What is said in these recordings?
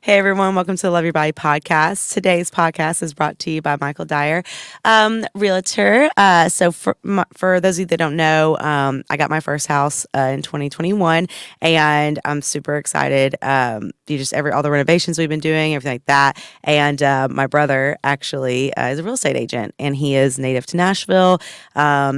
Hey everyone, welcome to the Love Your Body podcast. Today's podcast is brought to you by Michael Dyer, realtor. For those of you that don't know, I got my first house in 2021, and I'm super excited. All the renovations we've been doing, everything like that. And my brother actually is a real estate agent, and he is native to Nashville.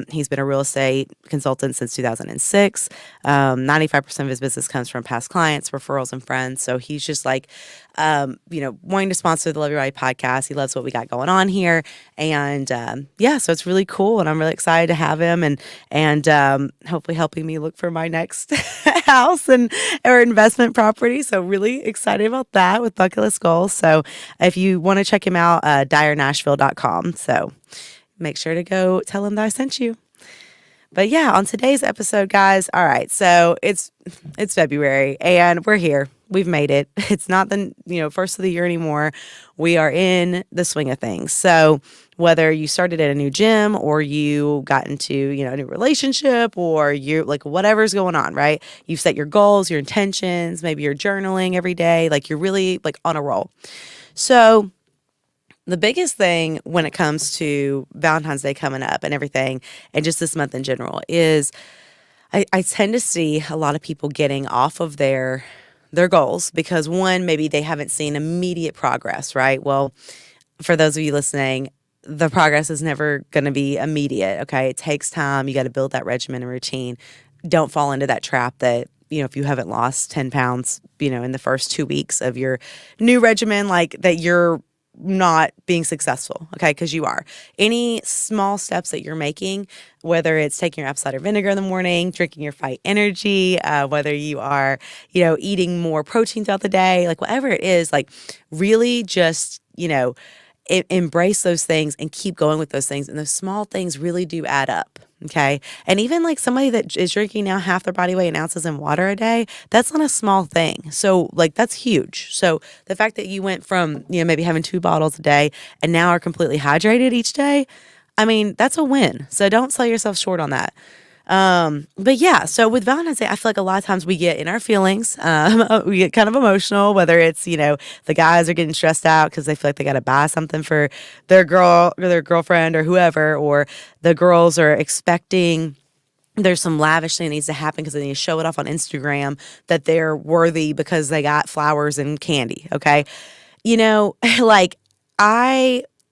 He's been a real estate consultant since 2006. 95% of his business comes from past clients, referrals, and friends. So he's just like, wanting to sponsor the Love Your Body podcast. He loves what we got going on here. And so it's really cool. And I'm really excited to have him and hopefully helping me look for my next house or investment property. So really excited about that with Bucket List Goals. So if you want to check him out, dyernashville.com. So make sure to go tell him that I sent you. But yeah, on today's episode, guys, all right, so it's February and we're here. We've made it. It's not the first of the year anymore. We are in the swing of things. So whether you started at a new gym or you got into a new relationship or you like whatever's going on, right? You've set your goals, your intentions. Maybe you're journaling every day. Like you're really like on a roll. So the biggest thing when it comes to Valentine's Day coming up and everything, and just this month in general, is I tend to see a lot of people getting off of their goals because one, maybe they haven't seen immediate progress, right? Well, for those of you listening, the progress is never going to be immediate, okay? It takes time. You got to build that regimen and routine. Don't fall into that trap that if you haven't lost 10 pounds, in the first 2 weeks of your new regimen, like that you're not being successful, okay? Because you are. Any small steps that you're making, whether it's taking your apple cider vinegar in the morning, drinking your Fight Energy, whether you are, eating more protein throughout the day, like whatever it is, like really just, embrace those things and keep going with those things. And those small things really do add up. Okay. And even like somebody that is drinking now half their body weight in ounces in water a day, that's not a small thing. So like that's huge. So the fact that you went from, maybe having 2 bottles a day and now are completely hydrated each day, I mean, that's a win. So don't sell yourself short on that. But yeah, so with Valentine's Day, I feel like a lot of times we get in our feelings, we get kind of emotional, whether it's, the guys are getting stressed out because they feel like they got to buy something for their girl or their girlfriend or whoever, or the girls are expecting there's some lavish thing that needs to happen because they need to show it off on Instagram that they're worthy because they got flowers and candy. Okay. Like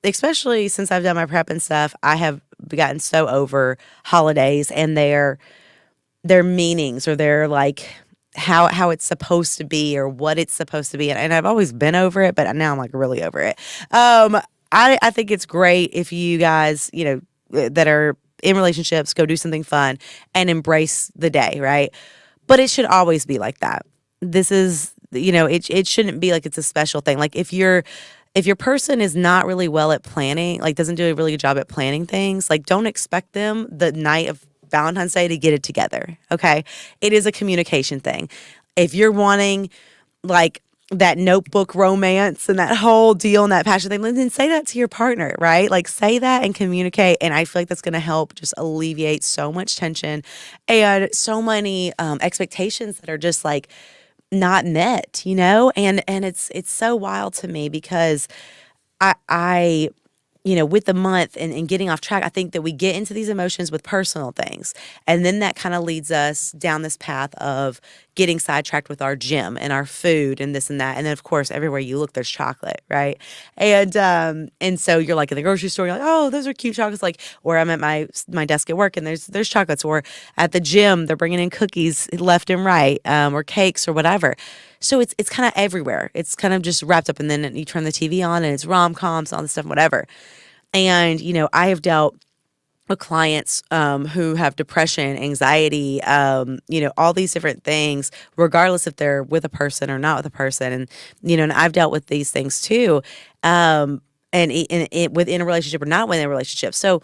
especially since I've done my prep and stuff, I have gotten so over holidays and their meanings or their like how it's supposed to be or what it's supposed to be. And I've always been over it, but now I'm like really over it. I think it's great if you guys, that are in relationships, go do something fun and embrace the day, right? But it should always be like that. This is, it shouldn't be like it's a special thing. Like if your person is not really well at planning, like doesn't do a really good job at planning things, like don't expect them the night of Valentine's Day to get it together, okay? It is a communication thing. If you're wanting like that notebook romance and that whole deal and that passion thing, then say that to your partner, right? Like say that and communicate. And I feel like that's going to help just alleviate so much tension and so many expectations that are just like not met, and it's so wild to me because I with the month and getting off track, I think that we get into these emotions with personal things. And then that kind of leads us down this path of getting sidetracked with our gym and our food and this and that. And then of course, everywhere you look, there's chocolate, right? And so you're like in the grocery store, you're like, oh, those are cute chocolates. Like, or I'm at my desk at work and there's chocolates, or at the gym, they're bringing in cookies left and right, or cakes or whatever. So it's kind of everywhere. It's kind of just wrapped up, and then you turn the TV on and it's rom-coms, all this stuff, whatever. And, I have dealt with clients who have depression, anxiety, all these different things, regardless if they're with a person or not with a person. And, and I've dealt with these things too, within a relationship or not within a relationship. So,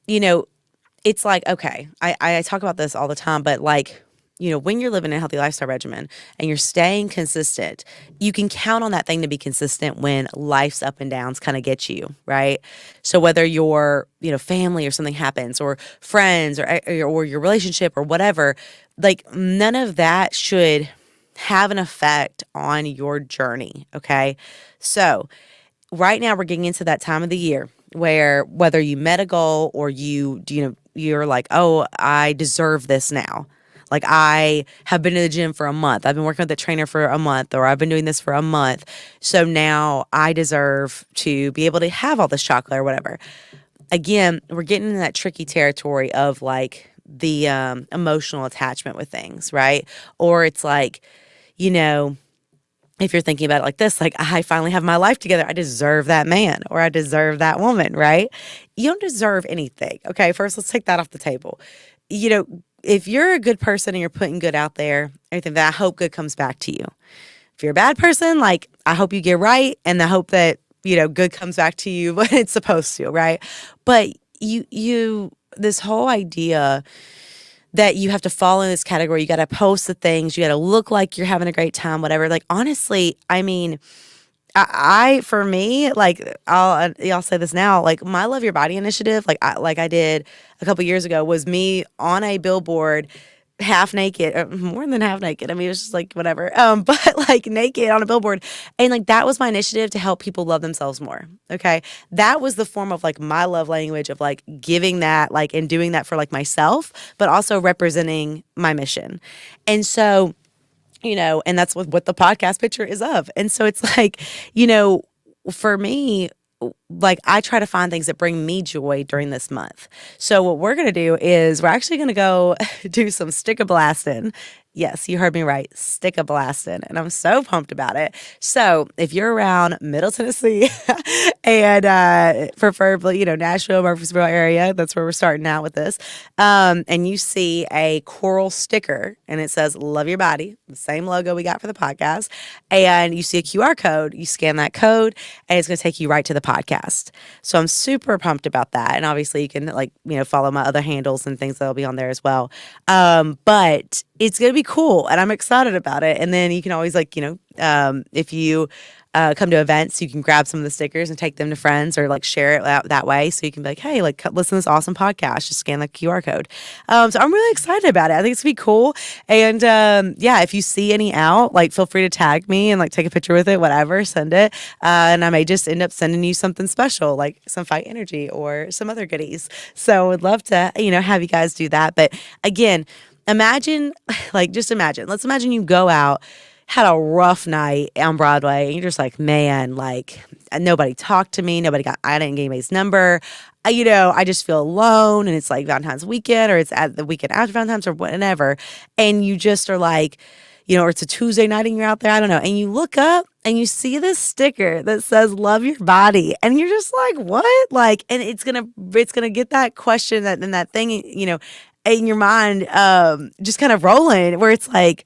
it's like, okay, I talk about this all the time, but like, when you're living a healthy lifestyle regimen and you're staying consistent, you can count on that thing to be consistent when life's up and downs kind of get you, right? So whether your, family or something happens, or friends or your relationship or whatever, like none of that should have an effect on your journey. Okay. So right now we're getting into that time of the year where whether you met a goal or you're like, oh, I deserve this now. Like I have been to the gym for a month. I've been working with the trainer for a month, or I've been doing this for a month. So now I deserve to be able to have all this chocolate or whatever. Again, we're getting in that tricky territory of like the emotional attachment with things, right? Or it's like, you know, if you're thinking about it like this, like I finally have my life together, I deserve that man or I deserve that woman, right? You don't deserve anything. Okay, first let's take that off the table. If you're a good person and you're putting good out there, everything, that I hope good comes back to you. If you're a bad person, like I hope you get right, and I hope that good comes back to you when it's supposed to, right? But you this whole idea that you have to fall in this category, you got to post the things, you got to look like you're having a great time, whatever. Like honestly, I mean, I for me, like I'll say this now, like my Love Your Body initiative, like I did a couple years ago, was me on a billboard, half naked, or more than half naked. I mean, it was just like whatever, but like naked on a billboard, and like that was my initiative to help people love themselves more. Okay, that was the form of like my love language of like giving that, like, and doing that for like myself, but also representing my mission, and so. And that's what the podcast picture is of. And so it's like, for me, like I try to find things that bring me joy during this month. So what we're going to do is we're actually going to go do some sticker blasting. Yes, you heard me right. Sticker blasting. And I'm so pumped about it. So if you're around Middle Tennessee and preferably, Nashville, Murfreesboro area, that's where we're starting out with this. And you see a coral sticker and it says Love Your Body, the same logo we got for the podcast. And you see a QR code, you scan that code and it's going to take you right to the podcast. So I'm super pumped about that. And obviously you can follow my other handles and things that'll be on there as well. But it's going to be cool and I'm excited about it. And then you can always if you come to events, you can grab some of the stickers and take them to friends or like share it that way. So you can be like, hey, like listen to this awesome podcast, just scan the QR code. So I'm really excited about it. I think it's gonna be cool. And if you see any out, like feel free to tag me and like take a picture with it, whatever, send it. And I may just end up sending you something special, like some Fight Energy or some other goodies. So I would love to, have you guys do that. But again, let's imagine you go out, had a rough night on Broadway, and you're just like, man, like nobody talked to me. I didn't get anybody's number. I just feel alone, and it's like Valentine's weekend, or it's at the weekend after Valentine's, or whatever. And you just are like, or it's a Tuesday night and you're out there, I don't know. And you look up and you see this sticker that says Love Your Body. And you're just like, what? Like, and it's gonna get that question that thing, in your mind, just kind of rolling where it's like,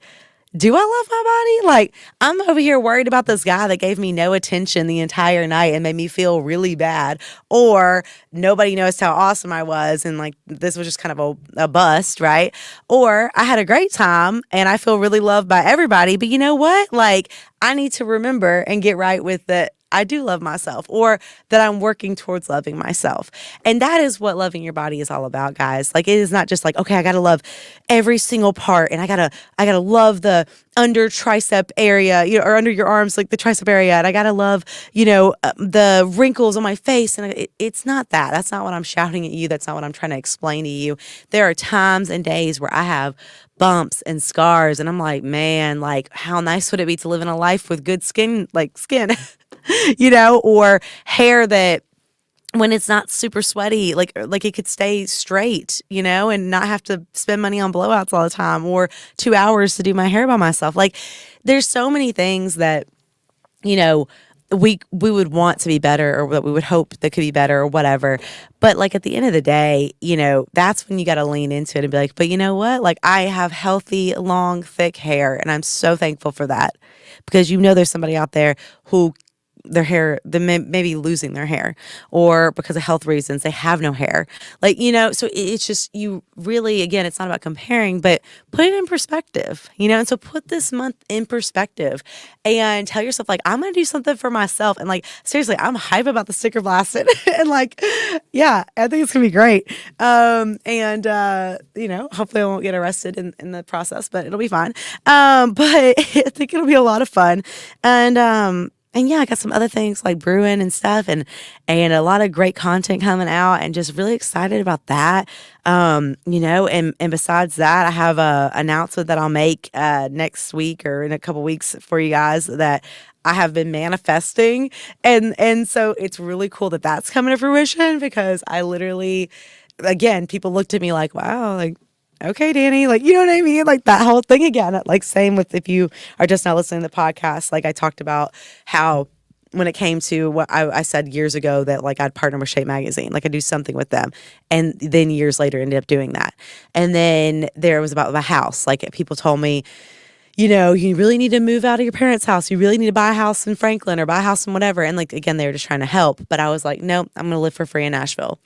do I love my body? Like, I'm over here worried about this guy that gave me no attention the entire night and made me feel really bad. Or nobody noticed how awesome I was and like this was just kind of a bust, right? Or I had a great time and I feel really loved by everybody. But you know what? Like, I need to remember and get right with that. I do love myself, or that I'm working towards loving myself. And that is what loving your body is all about, guys. Like, it is not just like, okay, I got to love every single part and I got to love the under tricep area, or under your arms, like the tricep area. And I got to love, the wrinkles on my face. And it's not that. That's not what I'm shouting at you. That's not what I'm trying to explain to you. There are times and days where I have bumps and scars and I'm like, man, like how nice would it be to live in a life with good skin, or hair that when it's not super sweaty, like it could stay straight, and not have to spend money on blowouts all the time, or 2 hours to do my hair by myself. Like, there's so many things that, we would want to be better, or that we would hope that could be better, or whatever. But like at the end of the day, that's when you got to lean into it and be like, but you know what? Like, I have healthy, long, thick hair, and I'm so thankful for that, because there's somebody out there who their hair, maybe losing their hair, or because of health reasons, they have no hair. Like, so it's just, you really, again, it's not about comparing, but put it in perspective, and so put this month in perspective and tell yourself, like, I'm going to do something for myself. And like, seriously, I'm hype about the sticker blasting. And like, yeah, I think it's going to be great. Hopefully I won't get arrested in the process, but it'll be fine. But I think it'll be a lot of fun. And yeah, I got some other things like brewing and stuff, and a lot of great content coming out, and just really excited about that. And besides that, I have a announcement that I'll make next week or in a couple weeks for you guys that I have been manifesting, and so it's really cool that that's coming to fruition, because I literally, again, people looked at me like, wow, like, okay, Dani, like, you know what I mean? Like that whole thing again, like same with, if you are just now listening to the podcast, like I talked about how when it came to what I said years ago that like I'd partner with Shape Magazine, like I'd do something with them. And then years later ended up doing that. And then there was about the house. Like people told me, you really need to move out of your parents' house. You really need to buy a house in Franklin or buy a house in whatever. And like, again, they were just trying to help. But I was like, no, I'm going to live for free in Nashville.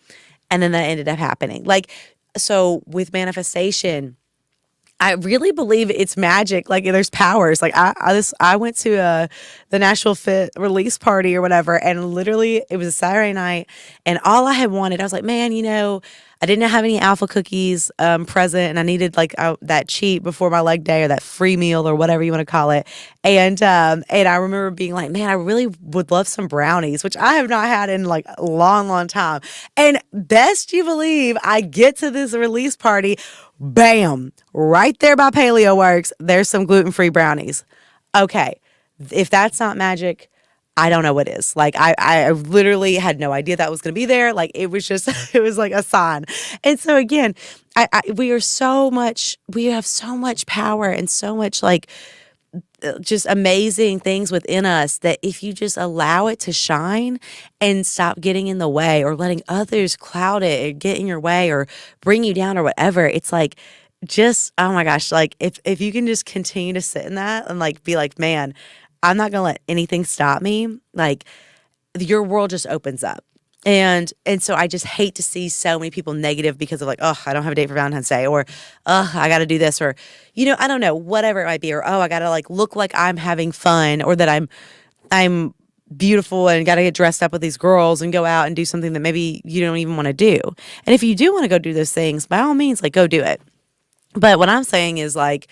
And then that ended up happening. Like, so with manifestation, I really believe it's magic. Like there's powers. Like I went to the Nashville Fit release party or whatever, and literally it was a Saturday night, and all I had wanted, I was like, man, I didn't have any alpha cookies present, and I needed like that cheat before my leg day, or that free meal, or whatever you want to call it. And I remember being like, man, I really would love some brownies, which I have not had in like a long, long time. And best you believe, I get to this release party, bam, right there by Paleo Works, there's some gluten-free brownies. Okay, if that's not magic, I don't know what is. Like I literally had no idea that was going to be there. Like it was just, it was like a sign. And so again, we have so much power and so much like just amazing things within us, that if you just allow it to shine and stop getting in the way or letting others cloud it or get in your way or bring you down or whatever, it's like, just, oh my gosh, like if you can just continue to sit in that and like be like, man, I'm not gonna let anything stop me, like your world just opens up. And so I just hate to see so many people negative because of like, oh, I don't have a date for Valentine's Day, or I got to do this, or I don't know, whatever it might be, or I got to like look like I'm having fun, or that I'm beautiful and got to get dressed up with these girls and go out and do something that maybe you don't even want to do. And if you do want to go do those things, by all means, like go do it. But what I'm saying is like,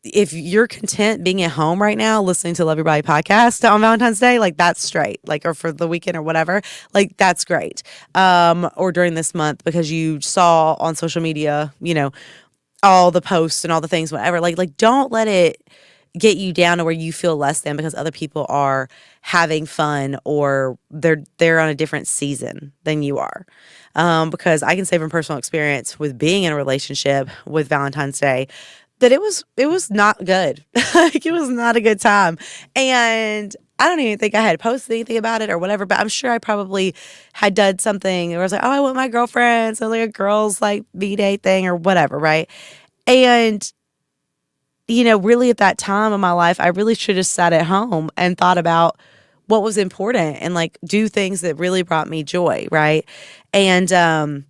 if you're content being at home right now, listening to Love Your Body podcast on Valentine's Day, like that's straight, like, or for the weekend or whatever, like that's great. Or during this month, because you saw on social media, all the posts and all the things, whatever, like don't let it get you down to where you feel less than because other people are having fun or they're on a different season than you are. Because I can say from personal experience with being in a relationship with Valentine's Day, that it was not good. Like it was not a good time. And I don't even think I had posted anything about it or whatever, but I'm sure I probably had done something where I was like, oh, I want my girlfriend. So like a girl's like B-date thing or whatever, right? And really at that time of my life, I really should have sat at home and thought about what was important and like do things that really brought me joy, right? And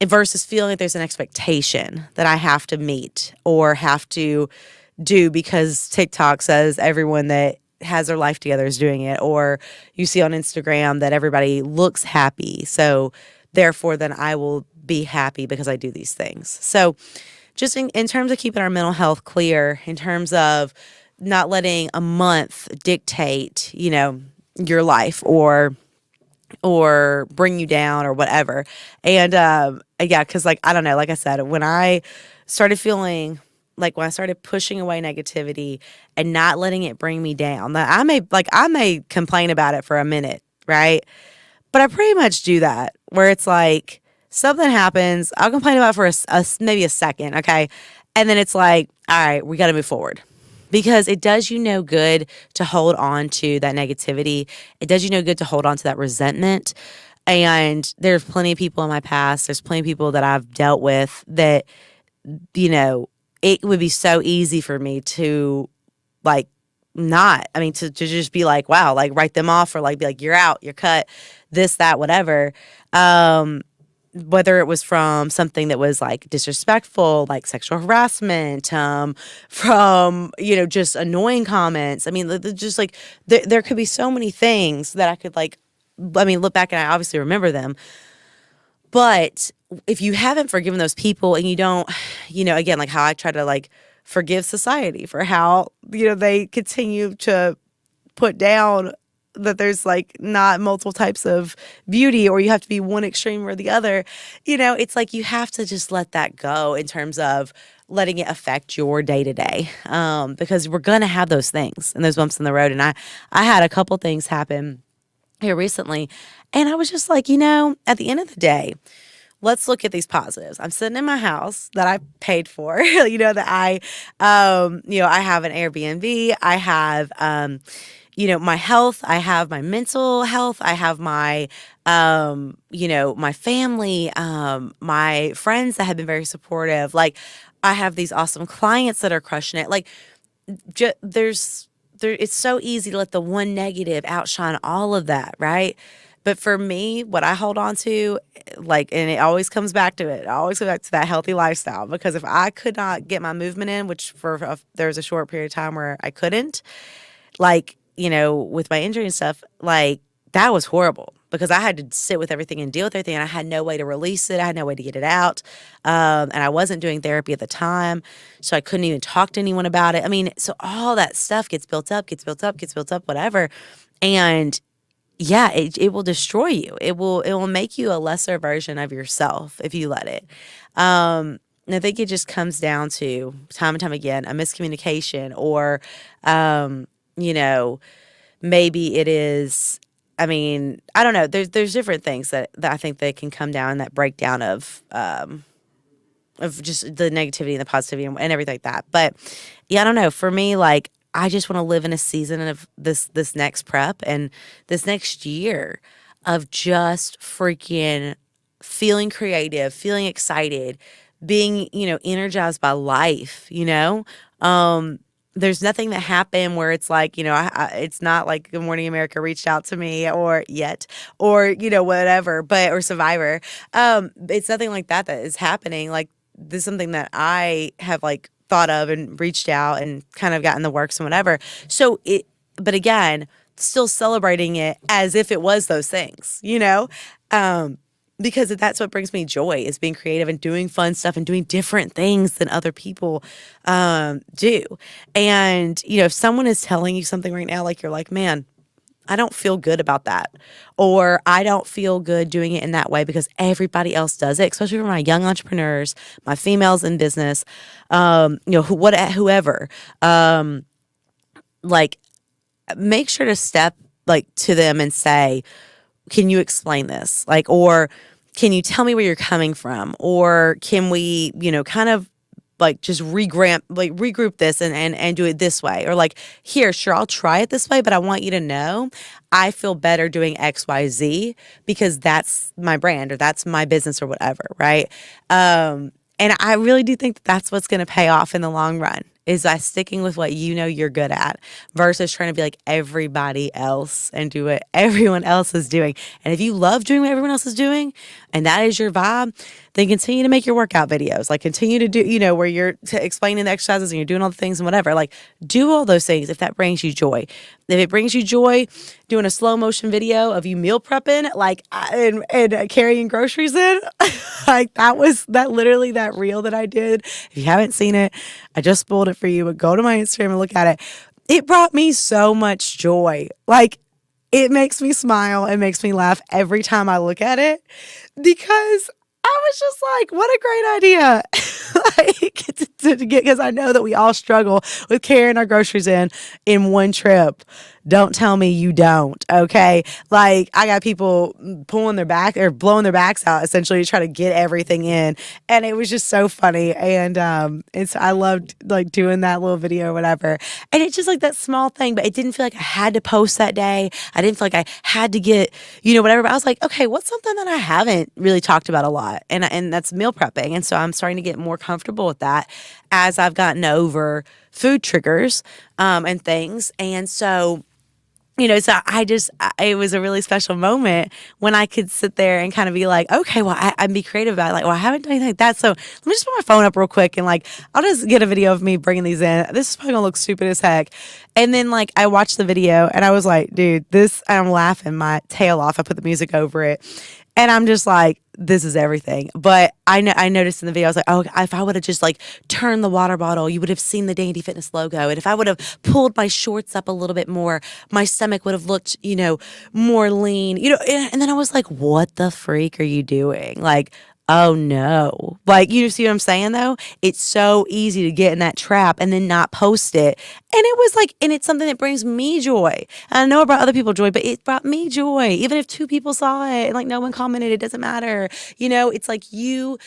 versus feeling like there's an expectation that I have to meet or have to do because TikTok says everyone that has their life together is doing it, or you see on Instagram that everybody looks happy. So therefore, then I will be happy because I do these things. So just in terms of keeping our mental health clear, in terms of not letting a month dictate, your life or bring you down or whatever. And yeah, because like I don't know, like I said, when I started feeling like when I started pushing away negativity and not letting it bring me down, that I may complain about it for a minute, right? But I pretty much do that where it's like something happens, I'll complain about it for maybe a second, okay, and then it's like, all right, we got to move forward. Because it does you no good to hold on to that negativity. It does you no good to hold on to that resentment. And there's plenty of people in my past, there's plenty of people that I've dealt with that, it would be so easy for me to like not. I mean, to just be like, wow, like write them off or like be like, you're out, you're cut, this, that, whatever. Um, whether it was from something that was like disrespectful, like sexual harassment, from, just annoying comments. I mean, just like there could be so many things that I could like, I mean, look back and I obviously remember them. But if you haven't forgiven those people and you don't, again, like how I try to like forgive society for how, they continue to put down that there's like not multiple types of beauty or you have to be one extreme or the other, it's like you have to just let that go in terms of letting it affect your day to day. Because we're going to have those things and those bumps in the road. And I had a couple things happen here recently. And I was just like, at the end of the day, let's look at these positives. I'm sitting in my house that I paid for, that I have an Airbnb. I have, my health. I have my mental health. I have my, my family, my friends that have been very supportive. Like I have these awesome clients that are crushing it. Like it's so easy to let the one negative outshine all of that, right? But for me, what I hold on to, like, and it always comes back to it. I always go back to that healthy lifestyle because if I could not get my movement in, which there was a short period of time where I couldn't, like, with my injury and stuff, like that was horrible because I had to sit with everything and deal with everything and I had no way to release it. I had no way to get it out. And I wasn't doing therapy at the time. So I couldn't even talk to anyone about it. I mean, so all that stuff gets built up, whatever. And yeah, it will destroy you. It will make you a lesser version of yourself if you let it. And I think it just comes down to time and time again a miscommunication or maybe it is. I mean, I don't know. There's different things that I think that can come down that breakdown of just the negativity and the positivity and everything like that. But yeah, I don't know. For me, like I just want to live in a season of this next prep and this next year of just freaking feeling creative, feeling excited, being, energized by life, there's nothing that happened where it's like, it's not like Good Morning America reached out to me or yet, or, whatever, or Survivor. It's nothing like that is happening. Like this is something that I have like thought of and reached out and kind of got in the works and whatever. But again, still celebrating it as if it was those things, because that's what brings me joy is being creative and doing fun stuff and doing different things than other people do. And, if someone is telling you something right now, like you're like, man, I don't feel good about that. Or I don't feel good doing it in that way because everybody else does it, especially for my young entrepreneurs, my females in business, whoever. Like, make sure to step like to them and say, can you explain this? Like, or can you tell me where you're coming from? Or can we, kind of like just regroup this and do it this way? Or like, here, sure, I'll try it this way, but I want you to know I feel better doing X, Y, Z because that's my brand or that's my business or whatever, right? And I really do think that that's what's going to pay off in the long run is by sticking with what you're good at versus trying to be like everybody else and do what everyone else is doing. And if you love doing what everyone else is doing and that is your vibe, then continue to make your workout videos. Like continue to do, where you're explaining the exercises and you're doing all the things and whatever. Like do all those things if that brings you joy. If it brings you joy doing a slow motion video of you meal prepping, like and carrying groceries in, like that literally that reel that I did. If you haven't seen it, I just spoiled it for you, but go to my Instagram and look at it. It brought me so much joy. Like it makes me smile. It makes me laugh every time I look at it because I was just like, what a great idea. Like to get, because I know that we all struggle with carrying our groceries in one trip. Don't tell me you don't, okay? Like I got people pulling their back or blowing their backs out essentially to try to get everything in. And it was just so funny. And I loved like doing that little video or whatever. And it's just like that small thing, but it didn't feel like I had to post that day. I didn't feel like I had to get, whatever. But I was like, okay, what's something that I haven't really talked about a lot? And that's meal prepping. And so I'm starting to get more comfortable with that as I've gotten over food triggers and things. And so, so it was a really special moment when I could sit there and kind of be like, okay, well, I'd be creative about it. Like, well, I haven't done anything like that. So let me just put my phone up real quick and like, I'll just get a video of me bringing these in. This is probably gonna look stupid as heck. And then like, I watched the video and I was like, dude, I'm laughing my tail off. I put the music over it. And I'm just like, this is everything. But I noticed in the video, I was like, oh, if I would have just like turned the water bottle, you would have seen the Dandy Fitness logo. And if I would have pulled my shorts up a little bit more, my stomach would have looked, more lean, and then I was like, what the freak are you doing? Like, oh no. Like, you see what I'm saying though? It's so easy to get in that trap and then not post it. And it was like, and it's something that brings me joy. And I know it brought other people joy, but it brought me joy. Even if 2 people saw it and like no one commented, it doesn't matter. It's like you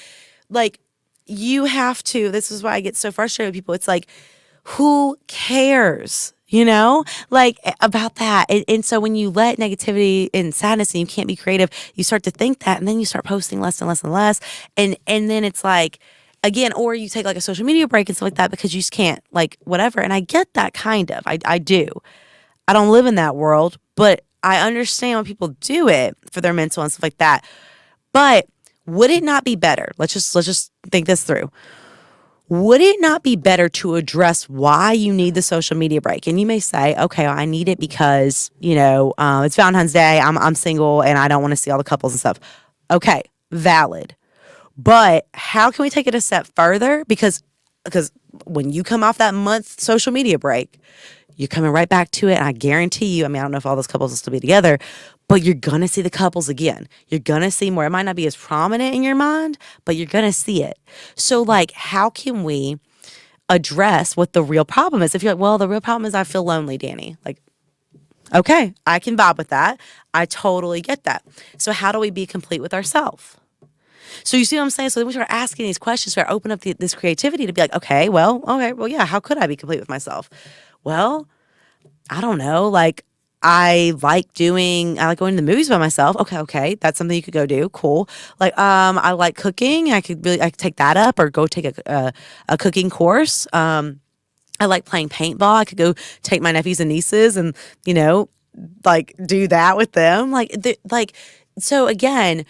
have to, this is why I get so frustrated with people. It's like, who cares? Like about that. And so when you let negativity and sadness and you can't be creative, you start to think that, and then you start posting less and less and less. And then it's like, again, or you take like a social media break and stuff like that because you just can't, like, whatever. And I get that kind of, I do. I don't live in that world, but I understand when people do it for their mental and stuff like that. But would it not be better? Let's just think this through. Would it not be better to address why you need the social media break? And you may say, okay, well, I need it because, it's Valentine's Day. I'm single and I don't want to see all the couples and stuff. Okay, valid. But how can we take it a step further? Because when you come off that month social media break, you're coming right back to it. And I guarantee you, I don't know if all those couples will still be together, but you're going to see the couples again. You're going to see more. It might not be as prominent in your mind, but you're going to see it. So like, how can we address what the real problem is? If you're like, well, the real problem is I feel lonely, Dani. Like, okay, I can vibe with that. I totally get that. So how do we be complete with ourselves? So you see what I'm saying? So then we start asking these questions, start open up this creativity to be like, okay, well, yeah, how could I be complete with myself? Well, I don't know. Like, I like going to the movies by myself. Okay. That's something you could go do. Cool. Like, I like cooking. I could take that up or go take a cooking course. I like playing paintball. I could go take my nephews and nieces and, like do that with them. So again,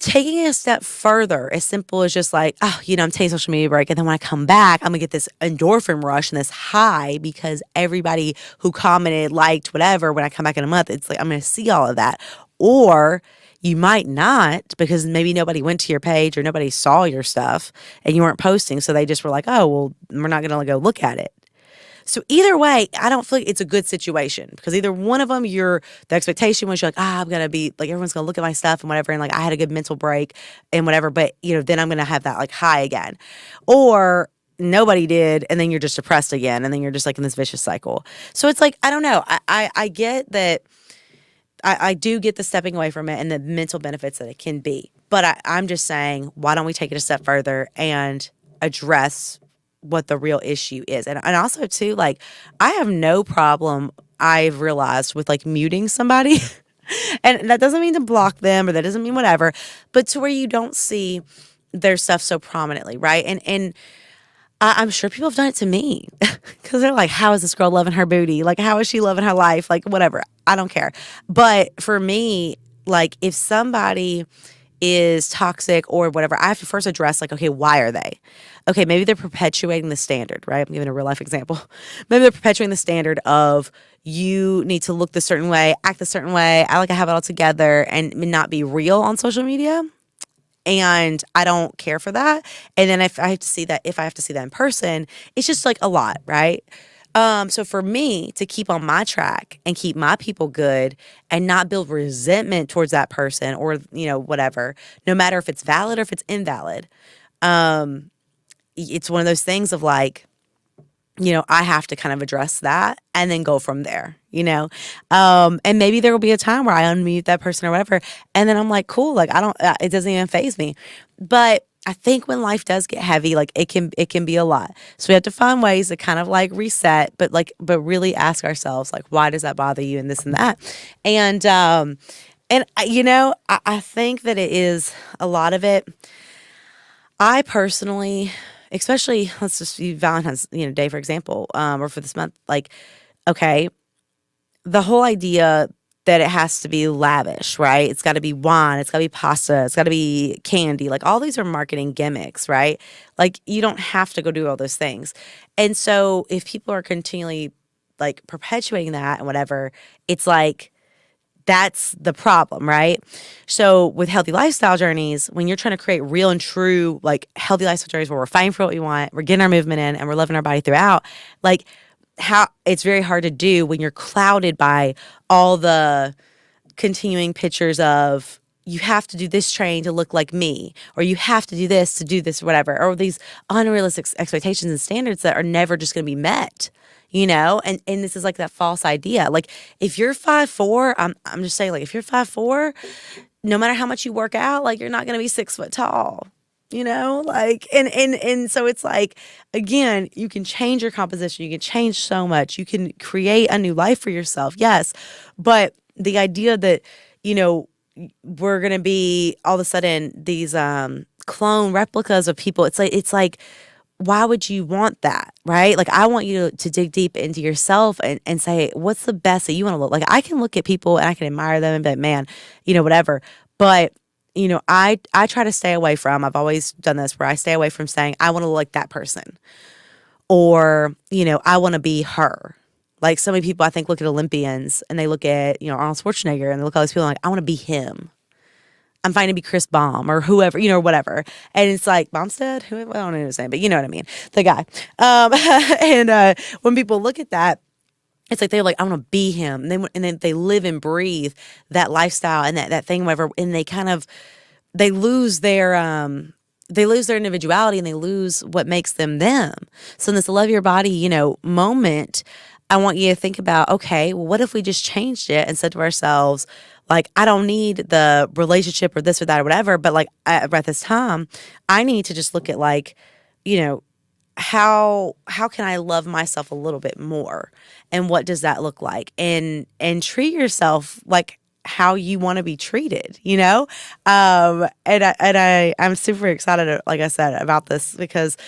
taking it a step further, as simple as just like, I'm taking social media break. And then when I come back, I'm going to get this endorphin rush and this high because everybody who commented, liked, whatever, when I come back in a month, it's like, I'm going to see all of that. Or you might not because maybe nobody went to your page or nobody saw your stuff and you weren't posting. So they just were like, oh, well, we're not going to go look at it. So either way, I don't feel like it's a good situation because either one of them, the expectation was you're like, I'm going to be like, everyone's going to look at my stuff and whatever. And like, I had a good mental break and whatever, but then I'm going to have that like high again, or nobody did. And then you're just depressed again. And then you're just like in this vicious cycle. So it's like, I don't know. I get that. I do get the stepping away from it and the mental benefits that it can be, but I'm just saying, why don't we take it a step further and address what the real issue is. And also too, like, I have no problem, I've realized, with like muting somebody. And that doesn't mean to block them or that doesn't mean whatever, but to where you don't see their stuff so prominently, right? And I'm sure people have done it to me because they're like, how is this girl loving her booty? Like, how is she loving her life? Like, whatever. I don't care. But for me, like, if somebody is toxic or whatever, I have to first address like, okay, why are they? Okay, maybe they're perpetuating the standard, right? I'm giving a real life example. Maybe they're perpetuating the standard of you need to look this certain way, act a certain way, I like I have it all together, and not be real on social media. And I don't care for that. And then if I have to see that in person, it's just like a lot, right? So for me to keep on my track and keep my people good and not build resentment towards that person or, whatever, no matter if it's valid or if it's invalid, it's one of those things of like, I have to kind of address that and then go from there, and maybe there will be a time where I unmute that person or whatever. And then I'm like, cool, like it doesn't even faze me. But I think when life does get heavy, like it can be a lot. So we have to find ways to kind of like reset, but really ask ourselves, like, why does that bother you and this and that? And I think that it is a lot of it. I personally, especially let's just use Valentine's, Day for example, or for this month. Like, okay, the whole idea that it has to be lavish, right? It's got to be wine, it's got to be pasta, it's got to be candy. Like all these are marketing gimmicks, right? Like you don't have to go do all those things. And so if people are continually like perpetuating that and whatever, it's like that's the problem, right? So with healthy lifestyle journeys, when you're trying to create real and true like healthy lifestyle journeys where we're fighting for what we want, we're getting our movement in and we're loving our body throughout, like how it's very hard to do when you're clouded by all the continuing pictures of you have to do this training to look like me, or you have to do this to do this, or whatever, or these unrealistic expectations and standards that are never just going to be met, and this is like that false idea. Like if you're 5'4", I'm just saying, like if you're 5'4", no matter how much you work out, like you're not going to be 6 foot tall, like, and so it's like, again, you can change your composition, you can change so much, you can create a new life for yourself, yes, but the idea that, we're going to be all of a sudden these clone replicas of people, it's like why would you want that, right? Like I want you to dig deep into yourself and say what's the best that you want to look like. I can look at people and I can admire them and be like, man, whatever, but I try to stay away from, I've always done this where I stay away from saying I want to look like that person, or I want to be her. Like so many people I think look at Olympians and they look at Arnold Schwarzenegger and they look at all these people and like I want to be him. I'm fine to be Chris Baum or whoever, whatever. And it's like Baumstead, who I don't know his name, but you know what I mean, the guy. And when people look at that, it's like they're like, I want to be him, and then they live and breathe that lifestyle and that thing, whatever, and they kind of they lose their individuality and they lose what makes them them. So in this love your body, moment, I want you to think about, okay, well, what if we just changed it and said to ourselves, like, I don't need the relationship or this or that or whatever, but like at this time, I need to just look at like, you know, how can I love myself a little bit more, and what does that look like, and treat yourself like how you want to be treated, I'm super excited, like I said, about this because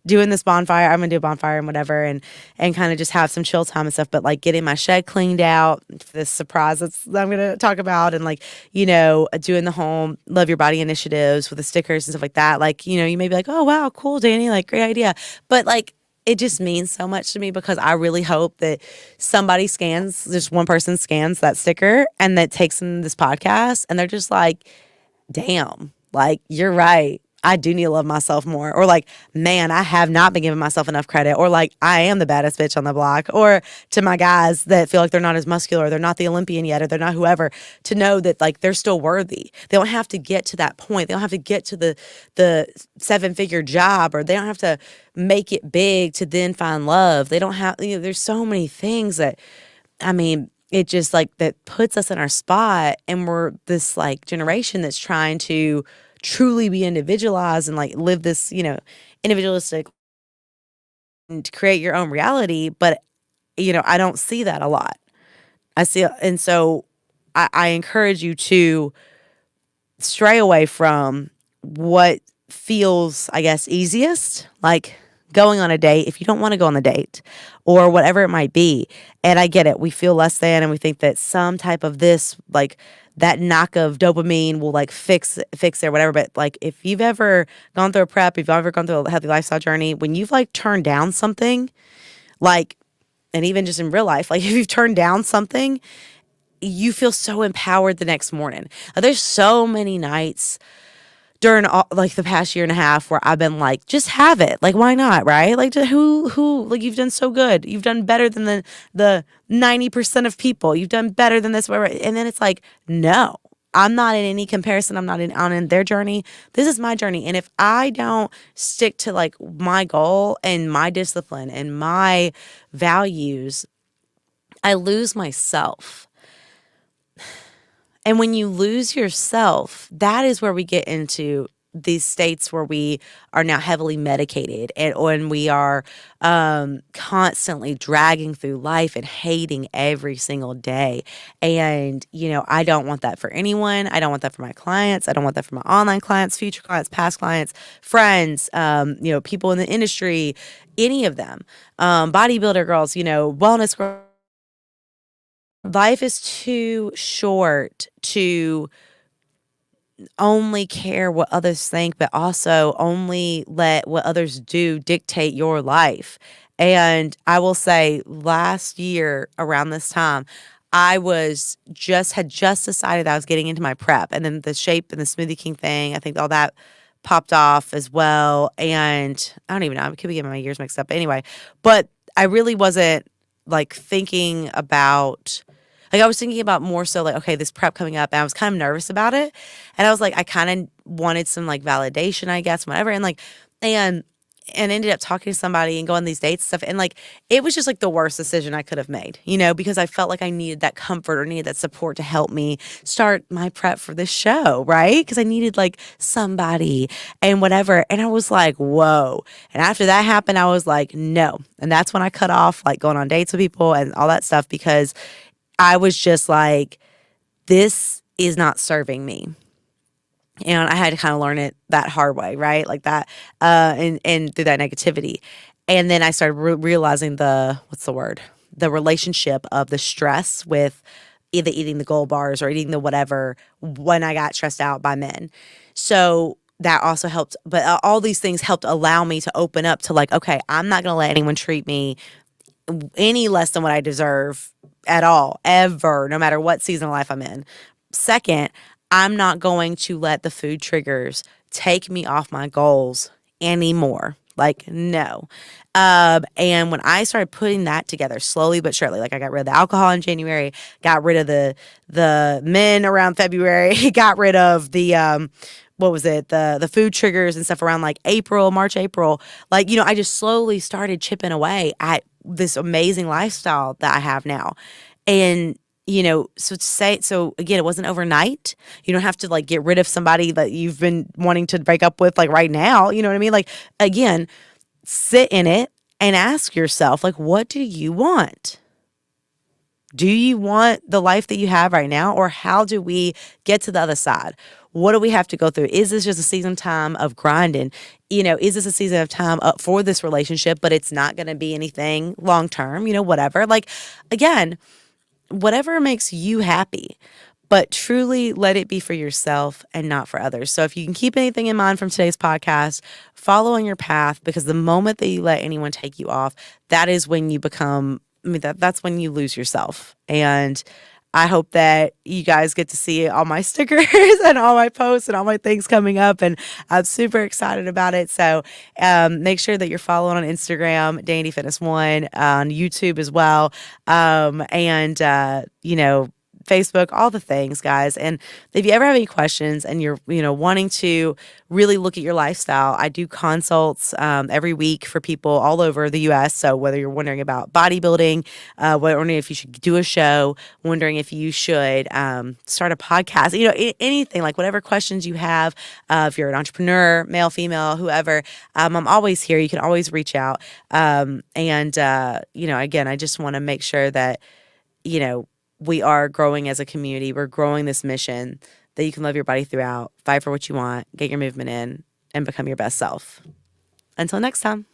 doing this bonfire, I'm gonna do a bonfire and whatever, and kind of just have some chill time and stuff, but like getting my shed cleaned out, this surprise that I'm gonna talk about, and like doing the home love your body initiatives with the stickers and stuff like that. Like you may be like, oh wow, cool, Dani, like great idea, but like it just means so much to me because I really hope that somebody scans, just one person scans that sticker and that takes them this podcast and they're just like, damn, like you're right, I do need to love myself more. Or like, man, I have not been giving myself enough credit. Or like, I am the baddest bitch on the block. Or to my guys that feel like they're not as muscular, or they're not the Olympian yet, or they're not whoever, to know that like they're still worthy. They don't have to get to that point. They don't have to get to the 7-figure job, or they don't have to make it big to then find love. They don't have, there's so many things that, I mean, it just like that puts us in our spot, and we're this like generation that's trying to truly be individualized and like live this, individualistic and create your own reality. But, I don't see that a lot. I see, and so I encourage you to stray away from what feels, I guess, easiest, like going on a date if you don't want to go on the date, or whatever it might be. And I get it. We feel less than, and we think that some type of this, like that knock of dopamine will like fix it or whatever. But like if you've ever gone through a prep, if you've ever gone through a healthy lifestyle journey, when you've like turned down something, like, and even just in real life, like if you've turned down something, you feel so empowered the next morning. There's so many nights during all, like the past year and a half, where I've been like, just have it. Like, why not? Right? Like, who, like, you've done so good. You've done better than the 90% of people. You've done better than this, whatever. And then it's like, no, I'm not in any comparison. I'm not on their journey. This is my journey. And if I don't stick to like my goal and my discipline and my values, I lose myself. And when you lose yourself, that is where we get into these states where we are now heavily medicated, and when we are constantly dragging through life and hating every single day. And, I don't want that for anyone. I don't want that for my clients. I don't want that for my online clients, future clients, past clients, friends, people in the industry, any of them, bodybuilder girls, wellness girls. Life is too short to only care what others think, but also only let what others do dictate your life. And I will say, last year around this time, had just decided that I was getting into my prep, and then the Shape and the Smoothie King thing. I think all that popped off as well. And I don't even know. I could be getting my years mixed up. But anyway, but I really wasn't like thinking about like I was thinking about more so like, okay, this prep coming up, and I was kind of nervous about it. And I was like, I kind of wanted some like validation, I guess, whatever. And ended up talking to somebody and going on these dates and stuff. And like it was just like the worst decision I could have made, because I felt like I needed that comfort or needed that support to help me start my prep for this show, right? Because I needed like somebody and whatever. And I was like, whoa. And after that happened, I was like, no. And that's when I cut off like going on dates with people and all that stuff, because I was just like, this is not serving me. And I had to kind of learn it that hard way, right? Like that, and through that negativity. And then I started realizing what's the word? The relationship of the stress with either eating the gold bars or eating the whatever when I got stressed out by men. So that also helped. But all these things helped allow me to open up to like, okay, I'm not going to let anyone treat me any less than what I deserve at all, ever, no matter what season of life I'm in. Second, I'm not going to let the food triggers take me off my goals anymore. Like, no. And when I started putting that together slowly but surely, like I got rid of the alcohol in January, got rid of the men around February, got rid of the what was it, the food triggers and stuff around like March, April. Like, I just slowly started chipping away at this amazing lifestyle that I have now. And so again, it wasn't overnight. You don't have to like get rid of somebody that you've been wanting to break up with like right now. You know what I mean? Like, again, sit in it and ask yourself, like, what do you want? Do you want the life that you have right now, or how do we get to the other side? What do we have to go through? Is this just a season time of grinding? Is this a season of time up for this relationship, but it's not going to be anything long term, whatever. Like, again, whatever makes you happy, but truly let it be for yourself and not for others. So if you can keep anything in mind from today's podcast, follow on your path, because the moment that you let anyone take you off, that is when you become, that's when you lose yourself. And I hope that you guys get to see all my stickers and all my posts and all my things coming up. And I'm super excited about it. So make sure that you're following on Instagram, Dandy Fitness One, on YouTube as well. And Facebook, all the things, guys. And if you ever have any questions and you're, wanting to really look at your lifestyle, I do consults every week for people all over the U.S. So whether you're wondering about bodybuilding, wondering if you should do a show, wondering if you should start a podcast, anything, like whatever questions you have, if you're an entrepreneur, male, female, whoever, I'm always here. You can always reach out. Again, I just want to make sure that, we are growing as a community. We're growing this mission that you can love your body throughout, fight for what you want, get your movement in, and become your best self. Until next time.